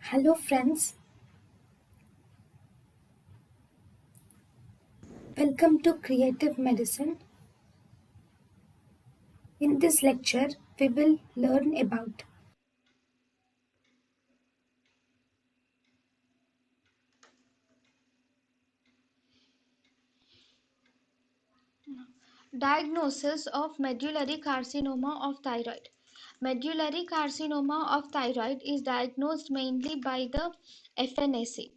Hello, friends. Welcome to Creative Medicine. In this lecture, we will learn about Diagnosis of medullary carcinoma of thyroid. Medullary carcinoma of thyroid is diagnosed mainly by the FNAC.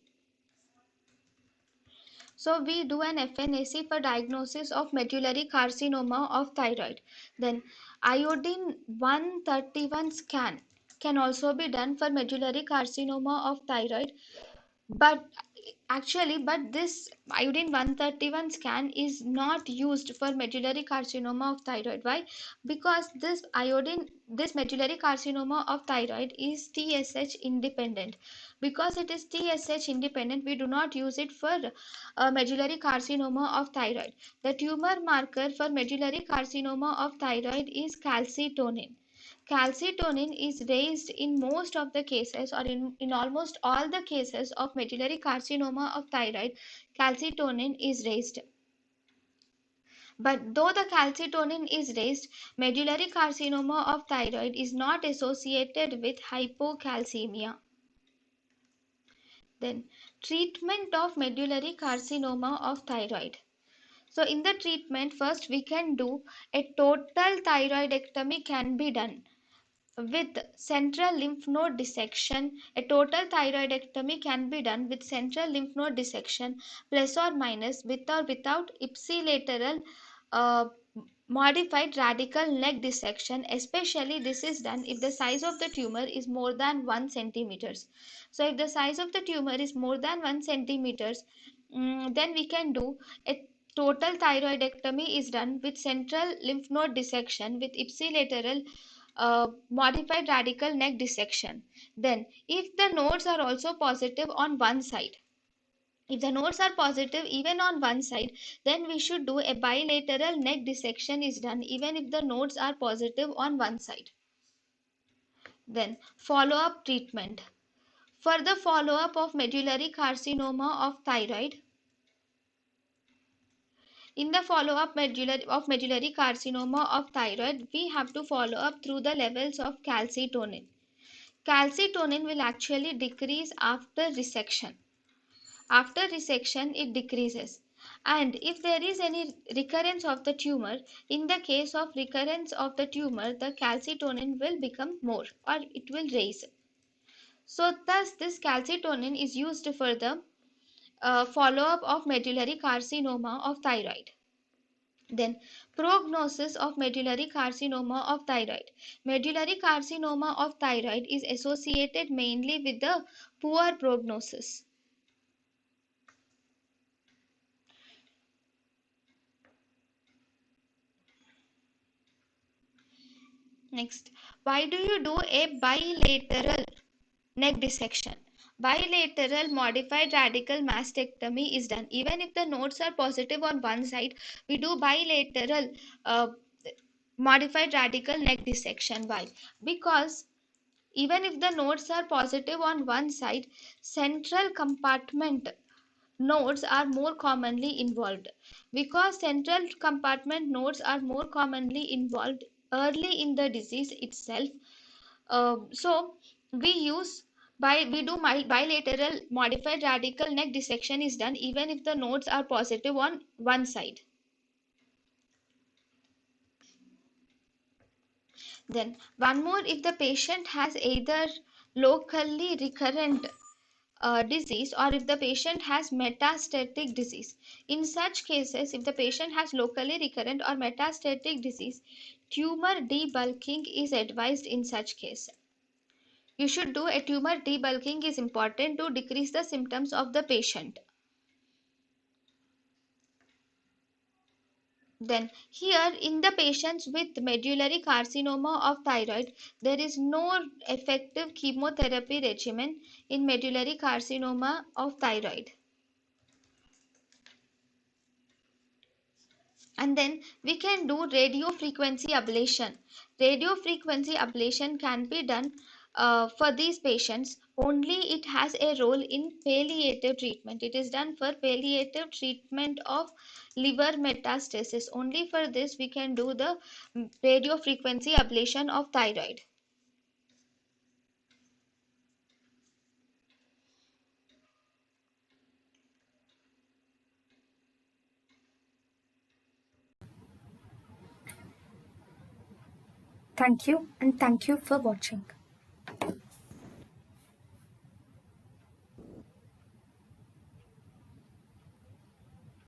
So we do an FNAC for diagnosis of medullary carcinoma of thyroid. Then iodine 131 scan can also be done for medullary carcinoma of thyroid, but this iodine 131 scan is not used for medullary carcinoma of thyroid. Why? Because this medullary carcinoma of thyroid is TSH independent. Because it is TSH independent, we do not use it for medullary carcinoma of thyroid. The tumor marker for medullary carcinoma of thyroid is calcitonin. Calcitonin is raised in most of the cases, or in almost all the cases of medullary carcinoma of thyroid. Calcitonin is raised. But though the calcitonin is raised, medullary carcinoma of thyroid is not associated with hypocalcemia. Then, treatment of medullary carcinoma of thyroid. So in the treatment, first we can do a total thyroidectomy can be done with central lymph node dissection. A total thyroidectomy can be done with central lymph node dissection, plus or minus, with or without ipsilateral uh, modified radical neck dissection. Especially this is done if the size of the tumor is more than 1 centimeters. So if the size of the tumor is more than 1 centimeters, then we can do a total thyroidectomy is done with central lymph node dissection with ipsilateral modified radical neck dissection. Then, if the nodes are also positive on one side, if the nodes are positive even on one side, then we should do a bilateral neck dissection is done even if the nodes are positive on one side. Then, follow up treatment. For the follow up of medullary carcinoma of thyroid, in the follow up medullary carcinoma of thyroid, we have to follow up through the levels of calcitonin. Calcitonin will actually decrease after resection. After resection, it decreases. And if there is any recurrence of the tumor, in the case of recurrence of the tumor, the calcitonin will become more, or it will raise. So, thus, this calcitonin is used for the follow up of medullary carcinoma of thyroid. Then, prognosis of medullary carcinoma of thyroid. Medullary carcinoma of thyroid is associated mainly with the poor prognosis. Next, why do you do a bilateral neck dissection? Bilateral modified radical mastectomy is done. Even if the nodes are positive on one side, we do bilateral modified radical neck dissection. Why? Because even if the nodes are positive on one side, central compartment nodes are more commonly involved. Because central compartment nodes are more commonly involved early in the disease itself, so we use we do bilateral modified radical neck dissection is done even if the nodes are positive on one side. Then one more, if the patient has either locally recurrent disease, or if the patient has metastatic disease. In such cases, if the patient has locally recurrent or metastatic disease, tumor debulking is advised in such case. You should do a tumor debulking is important to decrease the symptoms of the patient. Then here in the patients with medullary carcinoma of thyroid, there is no effective chemotherapy regimen in medullary carcinoma of thyroid. And then we can do radio frequency ablation. Radio frequency ablation can be done for these patients. Only it has a role in palliative treatment. It is done for palliative treatment of liver metastasis. Only for this we can do the radio frequency ablation of thyroid. Thank you and thank you for watching.